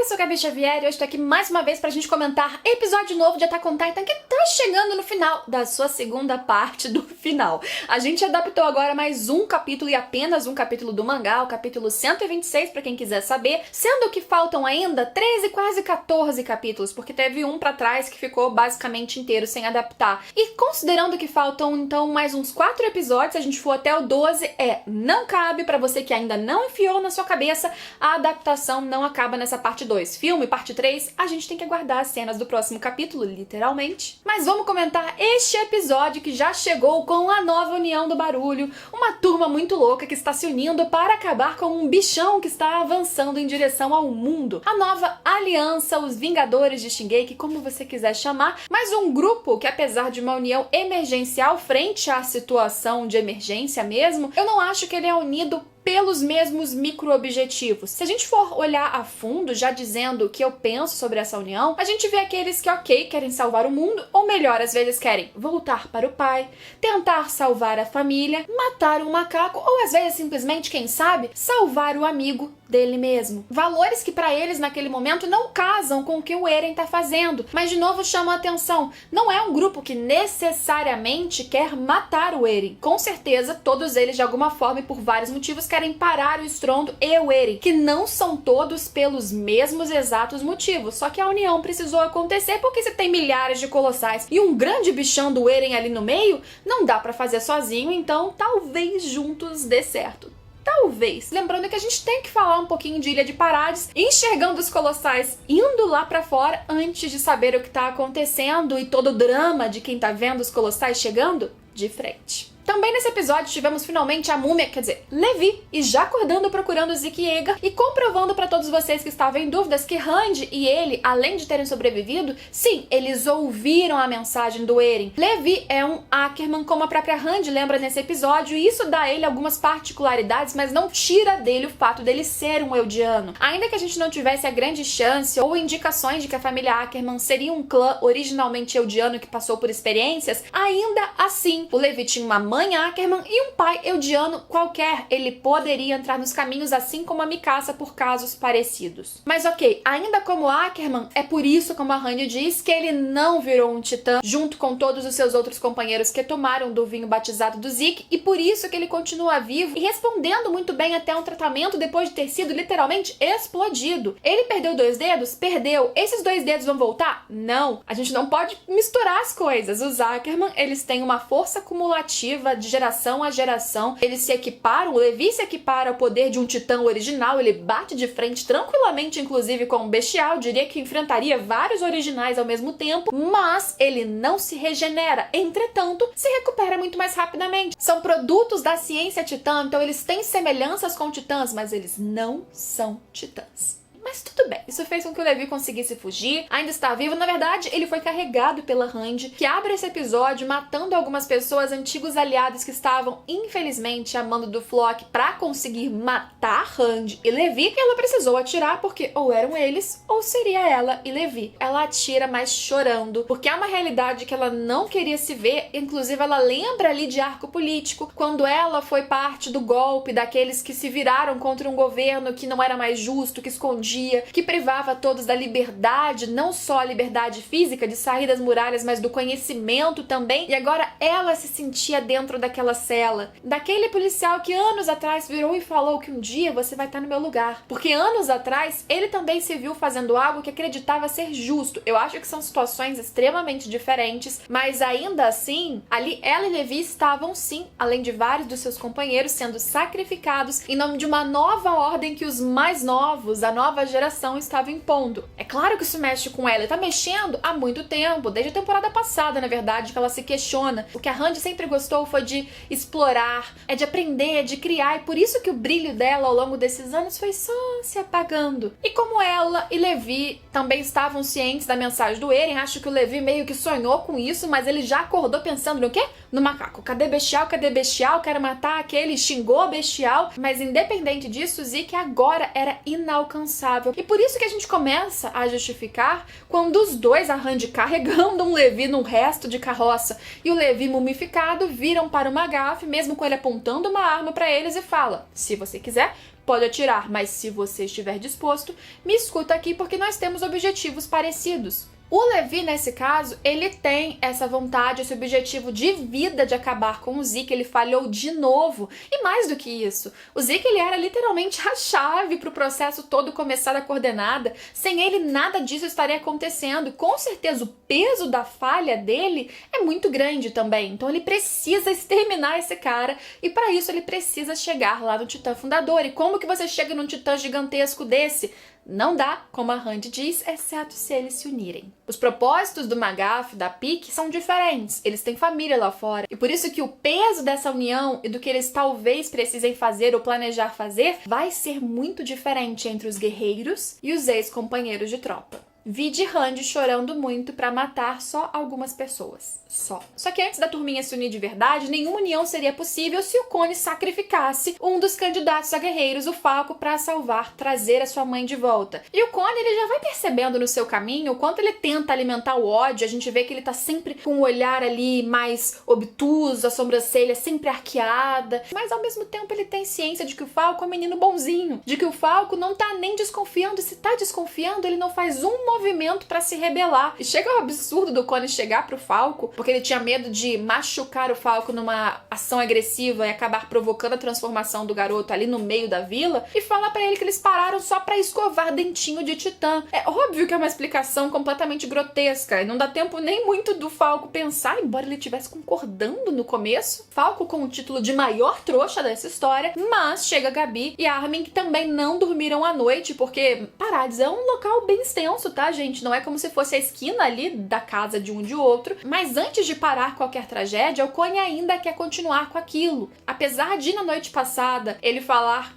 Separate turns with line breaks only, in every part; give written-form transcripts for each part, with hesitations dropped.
eu sou Gabi Xavier e hoje tô aqui mais uma vez pra gente comentar episódio novo de Attack on Titan que tá chegando no final da sua segunda parte do final. A gente adaptou agora mais um capítulo e apenas um capítulo do mangá, o capítulo 126 pra quem quiser saber, sendo que faltam ainda 13, quase 14 capítulos, porque teve um pra trás que ficou basicamente inteiro sem adaptar. E considerando que faltam então mais uns 4 episódios, se a gente for até o 12, não cabe pra você que ainda não enfiou na sua cabeça, a adaptação não acaba nessa parte 2. Filme, parte 3, a gente tem que aguardar as cenas do próximo capítulo, literalmente. Mas vamos comentar este episódio que já chegou com a nova União do Barulho, uma turma muito louca que está se unindo para acabar com um bichão que está avançando em direção ao mundo. A nova aliança, os Vingadores de Shingeki, como você quiser chamar, mas um grupo que, apesar de uma união emergencial frente à situação de emergência mesmo, eu não acho que ele é unido pelos mesmos micro-objetivos. Se a gente for olhar a fundo, já dizendo o que eu penso sobre essa união, a gente vê aqueles que, ok, querem salvar o mundo, ou melhor, às vezes querem voltar para o pai, tentar salvar a família, matar um macaco, ou às vezes simplesmente, quem sabe, salvar o amigo dele mesmo. Valores que para eles naquele momento não casam com o que o Eren tá fazendo, mas de novo chama a atenção, não é um grupo que necessariamente quer matar o Eren. Com certeza, todos eles de alguma forma e por vários motivos querem parar o estrondo e o Eren, que não são todos pelos mesmos exatos motivos, só que a união precisou acontecer porque se tem milhares de colossais e um grande bichão do Eren ali no meio, não dá pra fazer sozinho, então talvez juntos dê certo. Talvez. Lembrando que a gente tem que falar um pouquinho de Ilha de Parades, enxergando os colossais indo lá pra fora antes de saber o que tá acontecendo e todo o drama de quem tá vendo os colossais chegando de frente. Também nesse episódio tivemos finalmente a múmia, quer dizer, Levi, e já acordando procurando Zeke e Yeager e comprovando pra todos vocês que estavam em dúvidas que Randy e ele, além de terem sobrevivido, sim, eles ouviram a mensagem do Eren. Levi é um Ackerman, como a própria Randy lembra nesse episódio, e isso dá a ele algumas particularidades, mas não tira dele o fato dele ser um Eldiano. Ainda que a gente não tivesse a grande chance ou indicações de que a família Ackerman seria um clã originalmente Eldiano que passou por experiências, ainda assim, o Levi tinha uma mãe Ackerman e um pai Eldiano qualquer. Ele poderia entrar nos caminhos assim como a Mikasa por casos parecidos. Mas ok, ainda como Ackerman, é por isso, como a Hanyu diz, que ele não virou um titã junto com todos os seus outros companheiros que tomaram do vinho batizado do Zeke, e por isso que ele continua vivo e respondendo muito bem até um tratamento depois de ter sido literalmente explodido. Ele perdeu 2 dedos? Perdeu. Esses 2 dedos vão voltar? Não. A gente não pode misturar as coisas. Os Ackerman, eles têm uma força cumulativa de geração a geração, eles se equiparam, o Levi se equipara ao poder de um titã original, ele bate de frente tranquilamente, inclusive com um bestial, diria que enfrentaria vários originais ao mesmo tempo, mas ele não se regenera, entretanto, se recupera muito mais rapidamente. São produtos da ciência titã, então eles têm semelhanças com titãs, mas eles não são titãs. Mas tudo bem, isso fez com que o Levi conseguisse fugir, ainda está vivo, na verdade ele foi carregado pela Randy, que abre esse episódio matando algumas pessoas, antigos aliados que estavam infelizmente a mando do Floch pra conseguir matar Randy e Levi, e ela precisou atirar porque ou eram eles ou seria ela e Levi. Ela atira mas chorando, porque é uma realidade que ela não queria se ver, inclusive ela lembra ali de arco político, quando ela foi parte do golpe daqueles que se viraram contra um governo que não era mais justo, que escondia, que privava todos da liberdade, não só a liberdade física de sair das muralhas, mas do conhecimento também, e agora ela se sentia dentro daquela cela, daquele policial que anos atrás virou e falou que um dia você vai estar no meu lugar, porque anos atrás ele também se viu fazendo algo que acreditava ser justo. Eu acho que são situações extremamente diferentes, mas ainda assim, ali ela e Levi estavam sim, além de vários dos seus companheiros, sendo sacrificados em nome de uma nova ordem que os mais novos, a nova geração, estava impondo. É claro que isso mexe com ela, e tá mexendo há muito tempo, desde a temporada passada, na verdade, que ela se questiona. O que a Randy sempre gostou foi de explorar, de aprender, de criar, e por isso que o brilho dela ao longo desses anos foi só se apagando. E como ela e Levi também estavam cientes da mensagem do Eren, acho que o Levi meio que sonhou com isso, mas ele já acordou pensando no quê? No macaco. Cadê bestial? Cadê bestial? Quero matar aquele, xingou a bestial, mas independente disso, Zeke agora era inalcançável. E por isso que a gente começa a justificar quando os dois, a Randy carregando um Levi num resto de carroça e o Levi mumificado, viram para o Magaff, mesmo com ele apontando uma arma para eles e fala: se você quiser, pode atirar, mas se você estiver disposto, me escuta aqui porque nós temos objetivos parecidos. O Levi, nesse caso, ele tem essa vontade, esse objetivo de vida de acabar com o Zeke. Ele falhou de novo. E mais do que isso, o Zeke, ele era literalmente a chave para o processo todo começar da coordenada. Sem ele, nada disso estaria acontecendo. Com certeza, o peso da falha dele é muito grande também. Então, ele precisa exterminar esse cara. E para isso, ele precisa chegar lá no Titã Fundador. E como que você chega num Titã gigantesco desse? Não dá, como a Randy diz, exceto se eles se unirem. Os propósitos do Magaff, da Pique, são diferentes. Eles têm família lá fora. E por isso que o peso dessa união e do que eles talvez precisem fazer ou planejar fazer vai ser muito diferente entre os guerreiros e os ex-companheiros de tropa. Vi de Randy chorando muito pra matar só algumas pessoas. Só que antes da turminha se unir de verdade, nenhuma união seria possível se o Connie sacrificasse um dos candidatos a guerreiros, o Falco, pra salvar, trazer a sua mãe de volta. E o Connie, ele já vai percebendo no seu caminho o quanto ele tenta alimentar o ódio. A gente vê que ele tá sempre com o olhar ali mais obtuso, a sobrancelha sempre arqueada. Mas ao mesmo tempo ele tem ciência de que o Falco é um menino bonzinho, de que o Falco não tá nem desconfiando. Se tá desconfiando, ele não faz um movimento pra se rebelar. E chega o absurdo do Connie chegar pro Falco, porque ele tinha medo de machucar o Falco numa ação agressiva e acabar provocando a transformação do garoto ali no meio da vila, e falar pra ele que eles pararam só pra escovar dentinho de titã. É óbvio que é uma explicação completamente grotesca, e não dá tempo nem muito do Falco pensar, embora ele estivesse concordando no começo. Falco com o título de maior trouxa dessa história, mas chega Gabi e Armin, que também não dormiram à noite, porque Paradis é um local bem extenso, tá, gente? Não é como se fosse a esquina ali da casa de um de outro, mas antes de parar qualquer tragédia, o Connie ainda quer continuar com aquilo. Apesar de na noite passada ele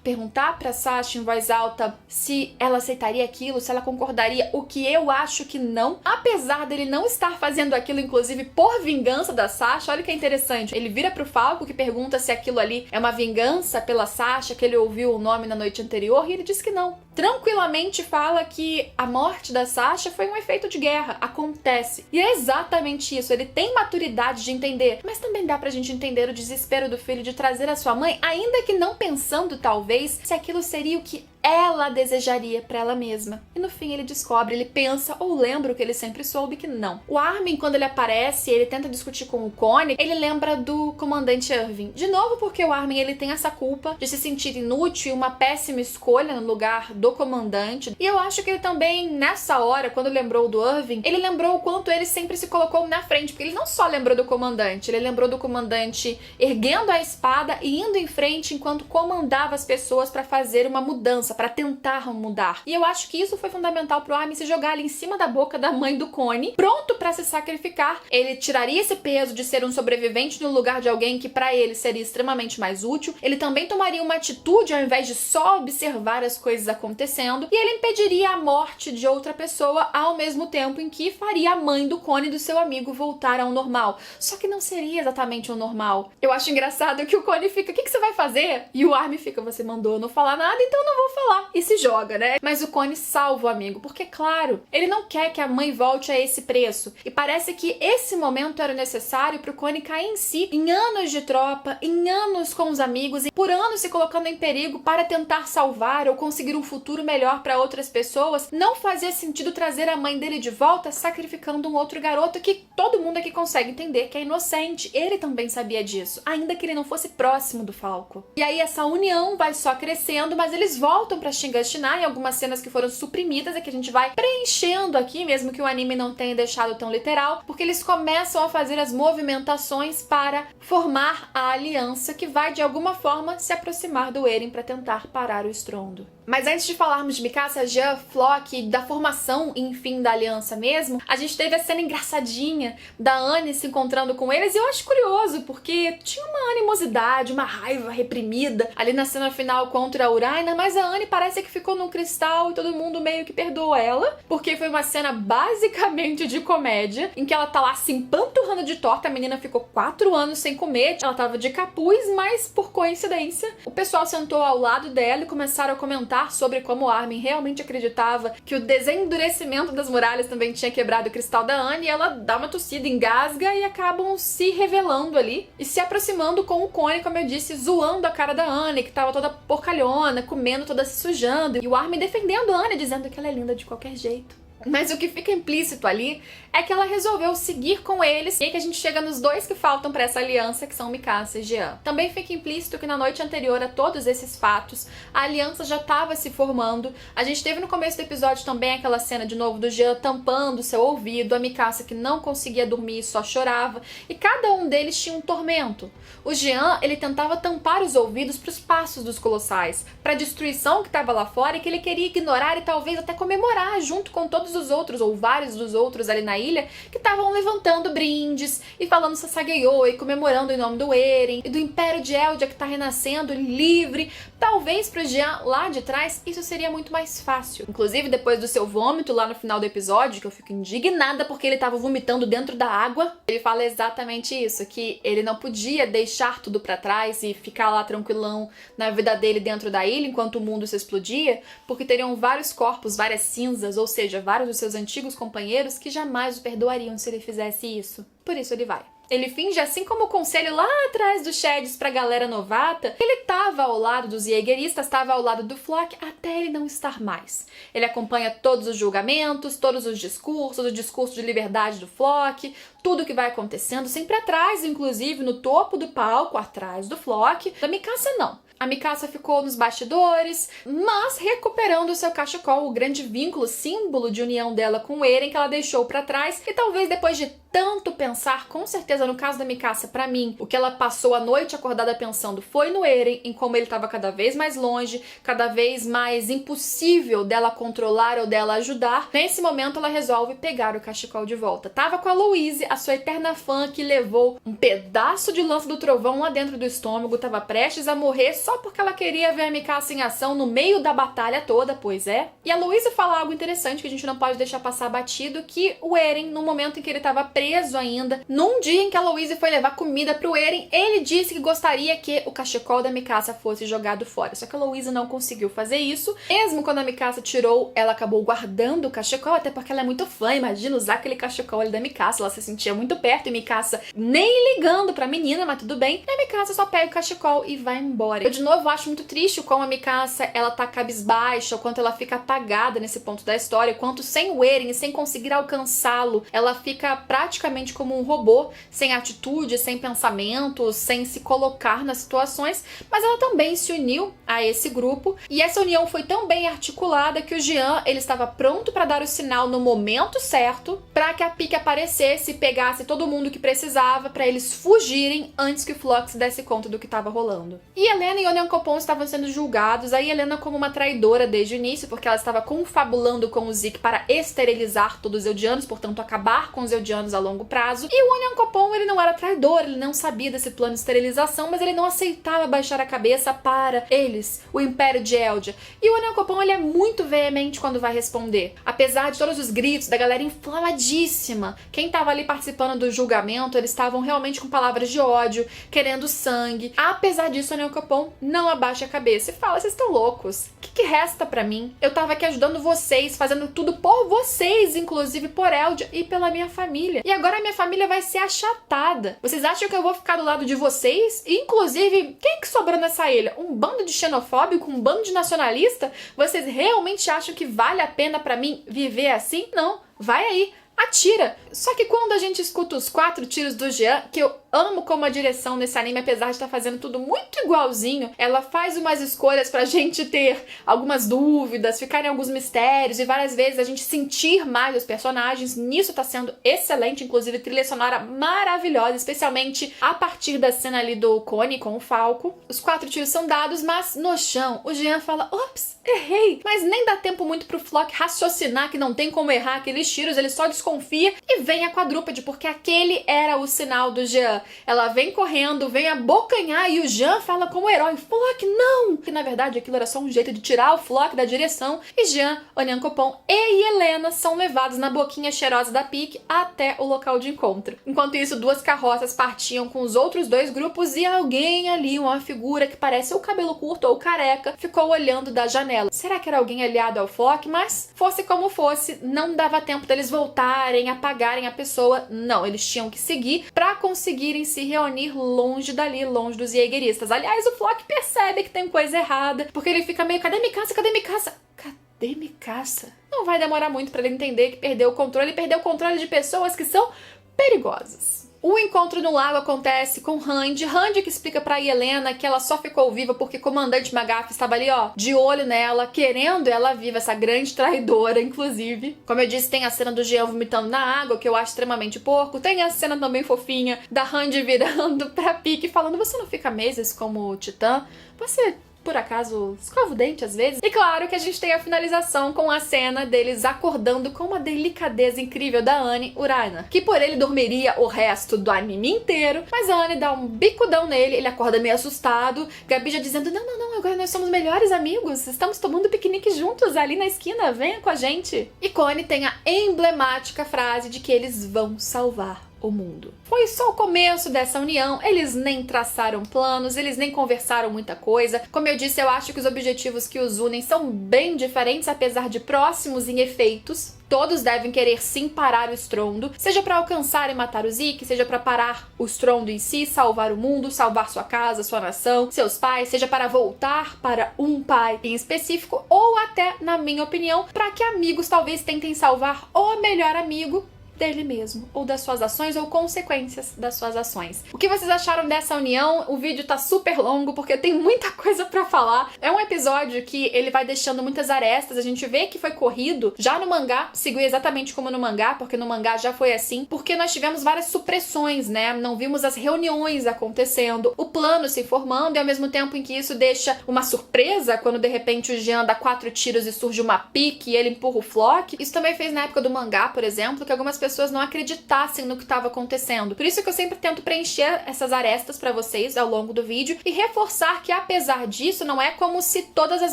perguntar pra Sasha em voz alta se ela aceitaria aquilo, se ela concordaria, o que eu acho que não. Apesar dele não estar fazendo aquilo, inclusive, por vingança da Sasha, olha que é interessante. Ele vira pro Falco, que pergunta se aquilo ali é uma vingança pela Sasha, que ele ouviu o nome na noite anterior, e ele diz que não. Tranquilamente fala que a morte da Sasha foi um efeito de guerra, acontece. E é exatamente isso, ele tem maturidade de entender, mas também dá pra gente entender o desespero do filho de trazer a sua mãe, ainda que não pensando, talvez, se aquilo seria o que ela desejaria pra ela mesma. E no fim ele descobre, ele pensa ou lembra o que ele sempre soube, que não. O Armin, quando ele aparece, ele tenta discutir com o Connie, ele lembra do comandante Irving. De novo, porque o Armin, ele tem essa culpa de se sentir inútil e uma péssima escolha no lugar do comandante. E eu acho que ele também, nessa hora, quando lembrou do Irving, ele lembrou o quanto ele sempre se colocou na frente, porque ele não só lembrou do comandante, ele lembrou do comandante erguendo a espada e indo em frente enquanto comandava as pessoas pra fazer uma mudança, pra tentar mudar. E eu acho que isso foi fundamental pro Armin se jogar ali em cima da boca da mãe do Connie, pronto pra se sacrificar. Ele tiraria esse peso de ser um sobrevivente no lugar de alguém que pra ele seria extremamente mais útil. Ele também tomaria uma atitude ao invés de só observar as coisas acontecendo, e ele impediria a morte de outra pessoa ao mesmo tempo em que faria a mãe do Connie, do seu amigo, voltar ao normal. Só que não seria exatamente o normal. Eu acho engraçado que o Connie fica, o que você vai fazer? E o Armin fica, você mandou eu não falar nada, então eu não vou falar. E se joga, né? Mas o Connie salva o amigo, porque, claro, ele não quer que a mãe volte a esse preço. E parece que esse momento era necessário pro Connie cair em si, em anos de tropa, em anos com os amigos, e por anos se colocando em perigo para tentar salvar ou conseguir um futuro melhor para outras pessoas. Não fazia sentido trazer a mãe dele de volta sacrificando um outro garoto que todo mundo aqui consegue entender que é inocente. Ele também sabia disso, ainda que ele não fosse próximo do Falco. E aí essa união vai só crescendo, mas eles voltam pra Shiganshina em algumas cenas que foram suprimidas, é que a gente vai preenchendo aqui, mesmo que o anime não tenha deixado tão literal, porque eles começam a fazer as movimentações para formar a aliança que vai de alguma forma se aproximar do Eren para tentar parar o estrondo. Mas antes de falarmos de Mikasa, Jean, Floch, da formação, enfim, da aliança mesmo, a gente teve a cena engraçadinha da Anne se encontrando com eles, e eu acho curioso, porque tinha uma animosidade, uma raiva reprimida ali na cena final contra a Uraina, mas a Anne parece que ficou num cristal e todo mundo meio que perdoou ela, porque foi uma cena basicamente de comédia, em que ela tá lá se empanturrando de torta, a menina ficou 4 anos sem comer, ela tava de capuz, mas por coincidência, o pessoal sentou ao lado dela e começaram a comentar comentar sobre como Armin realmente acreditava que o desendurecimento das muralhas também tinha quebrado o cristal da Anne, e ela dá uma tossida, engasga e acabam se revelando ali e se aproximando com o Connie, como eu disse, zoando a cara da Anne, que tava toda porcalhona, comendo, toda se sujando, e o Armin defendendo a Anne, dizendo que ela é linda de qualquer jeito. Mas o que fica implícito ali é que ela resolveu seguir com eles, e aí que a gente chega nos dois que faltam pra essa aliança, que são Mikasa e Jean. Também fica implícito que na noite anterior a todos esses fatos, a aliança já estava se formando. A gente teve no começo do episódio também aquela cena de novo do Jean tampando seu ouvido, a Mikasa que não conseguia dormir e só chorava, e cada um deles tinha um tormento. O Jean, ele tentava tampar os ouvidos para os passos dos colossais, para a destruição que estava lá fora e que ele queria ignorar e talvez até comemorar junto com todos os outros, ou vários dos outros ali na ilha, que estavam levantando brindes e falando Sasageyo e comemorando em nome do Eren e do Império de Eldia que está renascendo livre. Talvez pro Jean lá de trás isso seria muito mais fácil. Inclusive depois do seu vômito lá no final do episódio, que eu fico indignada porque ele estava vomitando dentro da água, ele fala exatamente isso, que ele não podia deixar tudo pra trás e ficar lá tranquilão na vida dele dentro da ilha enquanto o mundo se explodia, porque teriam vários corpos, várias cinzas, ou seja, vários dos seus antigos companheiros que jamais o perdoariam se ele fizesse isso. Por isso ele vai. Ele finge, assim como o conselho lá atrás do Sheds pra galera novata, ele tava ao lado dos Jägeristas, tava ao lado do Flock, até ele não estar mais. Ele acompanha todos os julgamentos, todos os discursos, o discurso de liberdade do Flock, tudo que vai acontecendo, sempre atrás, inclusive no topo do palco, atrás do Flock. Da Mikasa, não. A Mikasa ficou nos bastidores, mas recuperando o seu cachecol, o grande vínculo, símbolo de união dela com o Eren, que ela deixou pra trás. E talvez depois de tanto pensar, com certeza no caso da Mikasa, pra mim, o que ela passou a noite acordada pensando foi no Eren, em como ele tava cada vez mais longe, cada vez mais impossível dela controlar ou dela ajudar. Nesse momento ela resolve pegar o cachecol de volta. Tava com a Louise, a sua eterna fã, que levou um pedaço de lança do trovão lá dentro do estômago, tava prestes a morrer só porque ela queria ver a Mikasa em ação no meio da batalha toda, pois é. E a Louise fala algo interessante que a gente não pode deixar passar batido, que o Eren, no momento em que ele tava preso ainda, num dia em que a Louise foi levar comida pro Eren, ele disse que gostaria que o cachecol da Mikasa fosse jogado fora. Só que a Louise não conseguiu fazer isso. Mesmo quando a Mikasa tirou, ela acabou guardando o cachecol, até porque ela é muito fã. Imagina usar aquele cachecol ali da Mikasa, ela se sentia muito perto, e Mikasa nem ligando pra menina, mas tudo bem. E a Mikasa só pega o cachecol e vai embora. Eu, de novo, acho muito triste o como a Mikasa, ela tá cabisbaixa, o quanto ela fica apagada nesse ponto da história, o quanto sem o Eren e sem conseguir alcançá-lo, ela fica praticamente como um robô, sem atitude, sem pensamento, sem se colocar nas situações, mas ela também se uniu a esse grupo, e essa união foi tão bem articulada que o Jean, ele estava pronto para dar o sinal no momento certo, para que a Pieck aparecesse e pegasse todo mundo que precisava, para eles fugirem antes que o Flock se desse conta do que estava rolando. E Helena e Onyankopon estavam sendo julgados, aí Helena como uma traidora desde o início, porque ela estava confabulando com o Zeke para esterilizar todos os Eldianos, portanto acabar com os Eldianos a longo prazo. E o Onyankopon, ele não era traidor, ele não sabia desse plano de esterilização, mas ele não aceitava baixar a cabeça para eles, o Império de Eldia. E o Onyankopon, ele é muito veemente quando vai responder. Apesar de todos os gritos da galera inflamadíssima, quem estava ali participando do julgamento, eles estavam realmente com palavras de ódio, querendo sangue. Apesar disso, o Onyankopon não abaixa a cabeça e fala: vocês estão loucos? O que resta pra mim? Eu tava aqui ajudando vocês, fazendo tudo por vocês, inclusive por Eldia e pela minha família. E agora a minha família vai ser achatada. Vocês acham que eu vou ficar do lado de vocês? Inclusive, quem que sobrou nessa ilha? Um bando de xenofóbico? Um bando de nacionalista? Vocês realmente acham que vale a pena pra mim viver assim? Não. Vai aí. Atira! Só que quando a gente escuta os 4 tiros do Jean, que eu amo como a direção nesse anime, apesar de estar fazendo tudo muito igualzinho, ela faz umas escolhas pra gente ter algumas dúvidas, ficarem alguns mistérios, e várias vezes a gente sentir mais os personagens. Nisso tá sendo excelente, inclusive trilha sonora maravilhosa, especialmente a partir da cena ali do Connie com o Falco. Os 4 tiros são dados, mas no chão o Jean fala: ops, errei! Mas nem dá tempo muito pro Flock raciocinar que não tem como errar aqueles tiros, ele só desconfia e vem a quadrúpede, porque aquele era o sinal do Jean. ela vem correndo, vem abocanhar e o Jean fala como herói, Floch, não! Que na verdade aquilo era só um jeito de tirar o Floch da direção e Jean, Onyankopon e Helena são levados na boquinha cheirosa da Pique até o local de encontro. Enquanto isso, duas carroças partiam com os outros dois grupos e alguém ali, uma figura que parece ou cabelo curto ou careca, ficou olhando da janela. Será que era alguém aliado ao Floch? Mas, fosse como fosse, não dava tempo deles voltarem, apagarem a pessoa. Não, eles tinham que seguir pra conseguirem se reunir longe dali, longe dos Jaegeristas. Aliás, o Floch percebe que tem coisa errada, porque ele fica meio, cadê Mikasa? Cadê Mikasa? Cadê Mikasa? Não vai demorar muito pra ele entender que perdeu o controle, e perdeu o controle de pessoas que são perigosas. O encontro no lago acontece com Randy que explica pra Helena que ela só ficou viva porque o comandante Magaff estava ali, ó, de olho nela, querendo ela viva, essa grande traidora, inclusive. Como eu disse, tem a cena do Jean vomitando na água, que eu acho extremamente porco. Tem a cena também fofinha da Randy virando pra Pique falando, você não fica meses como titã? Você por acaso, escova o dente às vezes. E claro que a gente tem a finalização com a cena deles acordando com uma delicadeza incrível da Anne Uraina, que por ele dormiria o resto do anime inteiro, mas a Anne dá um bicudão nele, ele acorda meio assustado, Gabi já dizendo, não, agora nós somos melhores amigos, estamos tomando piquenique juntos ali na esquina, venha com a gente. E Connie tem a emblemática frase de que eles vão salvar o mundo. Foi só o começo dessa união, eles nem traçaram planos, eles nem conversaram muita coisa. Como eu disse, eu acho que os objetivos que os unem são bem diferentes, apesar de próximos em efeitos. Todos devem querer sim parar o estrondo, seja para alcançar e matar o Zeke, seja para parar o estrondo em si, salvar o mundo, salvar sua casa, sua nação, seus pais, seja para voltar para um pai em específico, ou até, na minha opinião, para que amigos talvez tentem salvar o melhor amigo dele mesmo, ou das suas ações, ou consequências das suas ações. O que vocês acharam dessa união? O vídeo tá super longo, porque tem muita coisa pra falar. É um episódio que ele vai deixando muitas arestas, a gente vê que foi corrido. Já no mangá, seguiu exatamente como no mangá, porque no mangá já foi assim, porque nós tivemos várias supressões, né? Não vimos as reuniões acontecendo, o plano se formando, e ao mesmo tempo em que isso deixa uma surpresa, quando de repente o Jean dá 4 tiros e surge uma Pique e ele empurra o Floch. Isso também fez na época do mangá, por exemplo, que algumas pessoas não acreditassem no que estava acontecendo. Por isso que eu sempre tento preencher essas arestas pra vocês ao longo do vídeo e reforçar que, apesar disso, não é como se todas as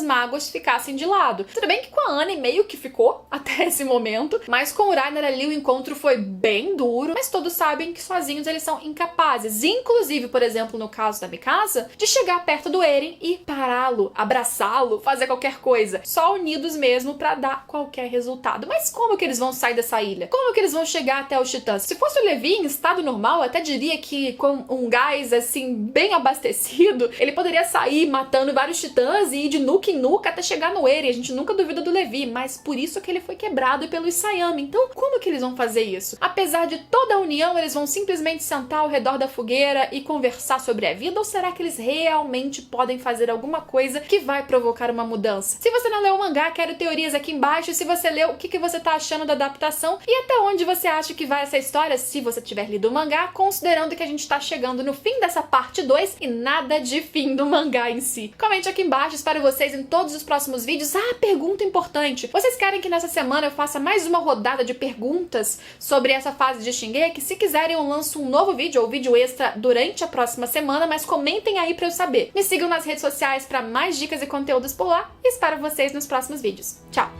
mágoas ficassem de lado. Tudo bem que com a Anne meio que ficou até esse momento, mas com o Reiner ali o encontro foi bem duro, mas todos sabem que sozinhos eles são incapazes, inclusive, por exemplo, no caso da Mikasa, de chegar perto do Eren e pará-lo, abraçá-lo, fazer qualquer coisa. Só unidos mesmo pra dar qualquer resultado. Mas como que eles vão sair dessa ilha? Como que eles vão chegar até os titãs? Se fosse o Levi em estado normal, eu até diria que com um gás assim bem abastecido, ele poderia sair matando vários titãs e ir de nuca em nuca até chegar no Eren. A gente nunca duvida do Levi, mas por isso que ele foi quebrado pelo Isayama. Então, como que eles vão fazer isso? Apesar de toda a união, eles vão simplesmente sentar ao redor da fogueira e conversar sobre a vida? Ou será que eles realmente podem fazer alguma coisa que vai provocar uma mudança? Se você não leu o mangá, quero teorias aqui embaixo. Se você leu, o que você tá achando da adaptação e até onde você acha que vai essa história, se você tiver lido o mangá, considerando que a gente tá chegando no fim dessa parte 2 e nada de fim do mangá em si. Comente aqui embaixo, espero vocês em todos os próximos vídeos. Ah, pergunta importante. Vocês querem que nessa semana eu faça mais uma rodada de perguntas sobre essa fase de Shingeki? Se quiserem, eu lanço um novo vídeo ou vídeo extra durante a próxima semana, mas comentem aí pra eu saber. Me sigam nas redes sociais pra mais dicas e conteúdos por lá e espero vocês nos próximos vídeos. Tchau!